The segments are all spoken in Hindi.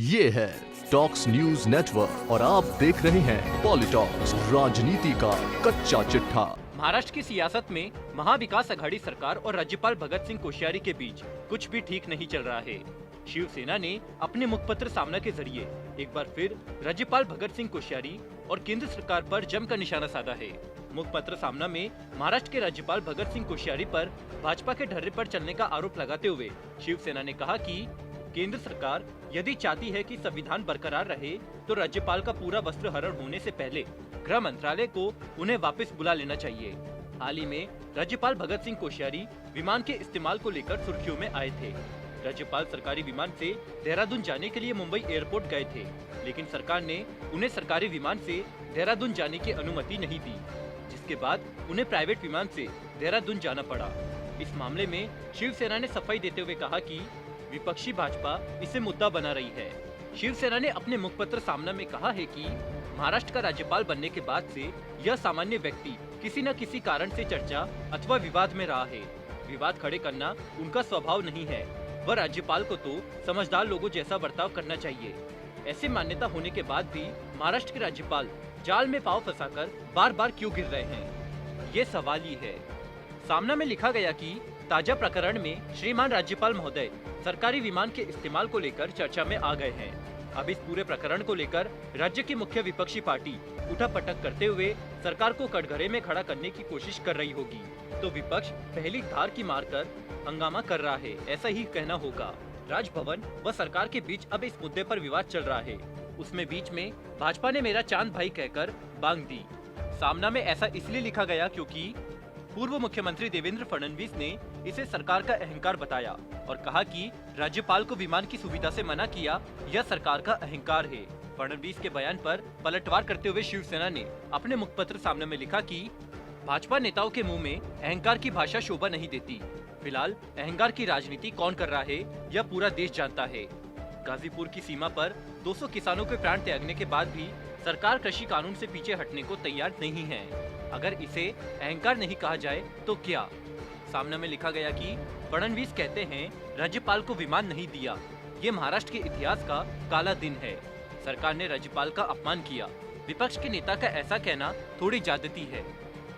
ये है टॉक्स न्यूज नेटवर्क और आप देख रहे हैं पॉलिटॉक्स, राजनीति का कच्चा चिट्ठा। महाराष्ट्र की सियासत में महाविकास आघाड़ी सरकार और राज्यपाल भगत सिंह कोश्यारी के बीच कुछ भी ठीक नहीं चल रहा है। शिवसेना ने अपने मुखपत्र सामना के जरिए एक बार फिर राज्यपाल भगत सिंह कोश्यारी और केंद्र सरकार पर जमकर निशाना साधा है। मुखपत्र सामना में महाराष्ट्र के राज्यपाल भगत सिंह कोश्यारी पर भाजपा के ढर्रे पर चलने का आरोप लगाते हुए शिवसेना ने कहा कि केंद्र सरकार यदि चाहती है कि संविधान बरकरार रहे तो राज्यपाल का पूरा वस्त्र हरण होने से पहले गृह मंत्रालय को उन्हें वापस बुला लेना चाहिए। हाल ही में राज्यपाल भगत सिंह कोश्यारी विमान के इस्तेमाल को लेकर सुर्खियों में आए थे। राज्यपाल सरकारी विमान से देहरादून जाने के लिए मुंबई एयरपोर्ट गए थे, लेकिन सरकार ने उन्हें सरकारी विमान से देहरादून जाने की अनुमति नहीं दी, जिसके बाद उन्हें प्राइवेट विमान से देहरादून जाना पड़ा। इस मामले में शिवसेना ने सफाई देते हुए कहा कि विपक्षी भाजपा इसे मुद्दा बना रही है। शिवसेना ने अपने मुखपत्र सामना में कहा है कि महाराष्ट्र का राज्यपाल बनने के बाद से यह सामान्य व्यक्ति किसी न किसी कारण से चर्चा अथवा विवाद में रहा है। विवाद खड़े करना उनका स्वभाव नहीं है। वह राज्यपाल को तो समझदार लोगों जैसा बर्ताव करना चाहिए। ऐसी मान्यता होने के बाद भी महाराष्ट्र के राज्यपाल जाल में पांव फंसाकर बार बार क्यों गिर रहे हैं, ये सवाल ही है। सामना में लिखा गया कि ताजा प्रकरण में श्रीमान राज्यपाल महोदय सरकारी विमान के इस्तेमाल को लेकर चर्चा में आ गए हैं। अब इस पूरे प्रकरण को लेकर राज्य की मुख्य विपक्षी पार्टी उठापटक करते हुए सरकार को कटघरे में खड़ा करने की कोशिश कर रही होगी, तो विपक्ष पहली धार की मारकर हंगामा कर रहा है, ऐसा ही कहना होगा। राजभवन व सरकार के बीच अब इस मुद्दे पर विवाद चल रहा है। उसमें बीच में भाजपा ने मेरा चांद भाई कहकर बांग दी। सामना में ऐसा इसलिए लिखा गया क्योंकि पूर्व मुख्यमंत्री देवेंद्र फडणवीस ने इसे सरकार का अहंकार बताया और कहा कि राज्यपाल को विमान की सुविधा से मना किया, यह सरकार का अहंकार है। फडणवीस के बयान पर पलटवार करते हुए शिवसेना ने अपने मुखपत्र सामने में लिखा कि भाजपा नेताओं के मुंह में अहंकार की भाषा शोभा नहीं देती। फिलहाल अहंकार की राजनीति कौन कर रहा है, यह पूरा देश जानता है। गाजीपुर की सीमा पर 200 किसानों के प्राण त्यागने के बाद भी सरकार कृषि कानून से पीछे हटने को तैयार नहीं है। अगर इसे अहंकार नहीं कहा जाए तो क्या? सामने में लिखा गया कि फडणवीस कहते हैं राज्यपाल को विमान नहीं दिया, ये महाराष्ट्र के इतिहास का काला दिन है। सरकार ने राज्यपाल का अपमान किया। विपक्ष के नेता का ऐसा कहना थोड़ी ज्यादती है।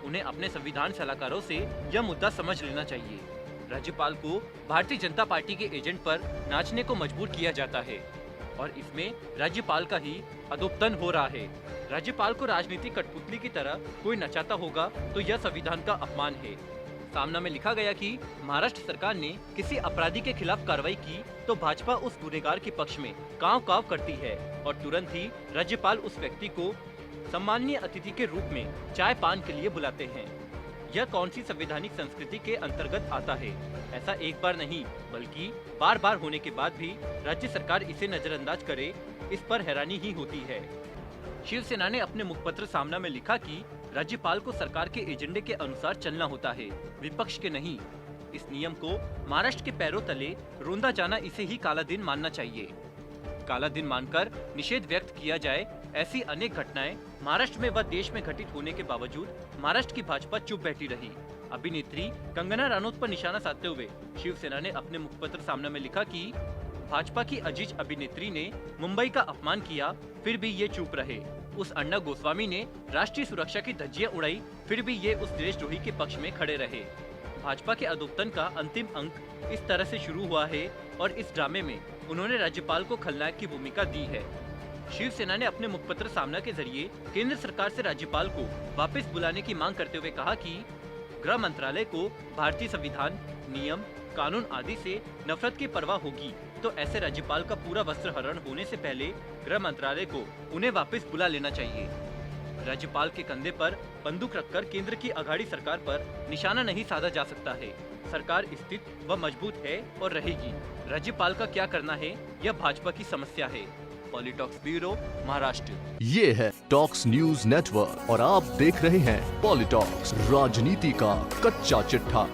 उन्हें अपने संविधान सलाहकारों से यह मुद्दा समझ लेना चाहिए। राज्यपाल को भारतीय जनता पार्टी के एजेंट पर नाचने को मजबूर किया जाता है और इसमें राज्यपाल का ही अधोपतन हो रहा है। राज्यपाल को राजनीतिक कठपुतली की तरह कोई नचाता होगा तो यह संविधान का अपमान है। सामना में लिखा गया कि महाराष्ट्र सरकार ने किसी अपराधी के खिलाफ कार्रवाई की तो भाजपा उस गुनहगार के पक्ष में कांव कांव करती है और तुरंत ही राज्यपाल उस व्यक्ति को सम्माननीय अतिथि के रूप में चाय पान के लिए बुलाते हैं। यह कौन सी संवैधानिक संस्कृति के अंतर्गत आता है? ऐसा एक बार नहीं बल्कि बार बार होने के बाद भी राज्य सरकार इसे नजरअंदाज करे, इस पर हैरानी ही होती है। शिवसेना ने अपने मुखपत्र सामना में लिखा कि राज्यपाल को सरकार के एजेंडे के अनुसार चलना होता है, विपक्ष के नहीं। इस नियम को महाराष्ट्र के पैरों तले रोंदा जाना, इसे ही काला दिन मानना चाहिए। काला दिन मानकर निषेध व्यक्त किया जाए। ऐसी अनेक घटनाएं महाराष्ट्र में व देश में घटित होने के बावजूद महाराष्ट्र की भाजपा चुप बैठी रही। अभिनेत्री कंगना रनौत पर निशाना साधते हुए शिवसेना ने अपने मुखपत्र सामने में लिखा कि भाजपा की अजीज अभिनेत्री ने मुंबई का अपमान किया, फिर भी ये चुप रहे। उस अण्णा गोस्वामी ने राष्ट्रीय सुरक्षा की धज्जियां उड़ाई, फिर भी ये उस देशद्रोही के पक्ष में खड़े रहे। भाजपा के अधोपतन का अंतिम अंक इस तरह से शुरू हुआ है और इस ड्रामे में उन्होंने राज्यपाल को खलनायक की भूमिका दी है। शिवसेना ने अपने मुखपत्र सामना के जरिए केंद्र सरकार से राज्यपाल को वापस बुलाने की मांग करते हुए कहा कि गृह मंत्रालय को भारतीय संविधान, नियम, कानून आदि से नफरत की परवाह होगी तो ऐसे राज्यपाल का पूरा वस्त्र हरण होने से पहले गृह मंत्रालय को उन्हें वापस बुला लेना चाहिए। राज्यपाल के कंधे पर बंदूक रखकर केंद्र की आघाड़ी सरकार पर निशाना नहीं साधा जा सकता है। सरकार स्थित व मजबूत है और रहेगी। राज्यपाल का क्या करना है, यह भाजपा की समस्या है। पॉलिटॉक्स ब्यूरो, महाराष्ट्र। ये है टॉक्स न्यूज नेटवर्क और आप देख रहे हैं पॉलिटॉक्स, राजनीति का कच्चा चिट्ठा।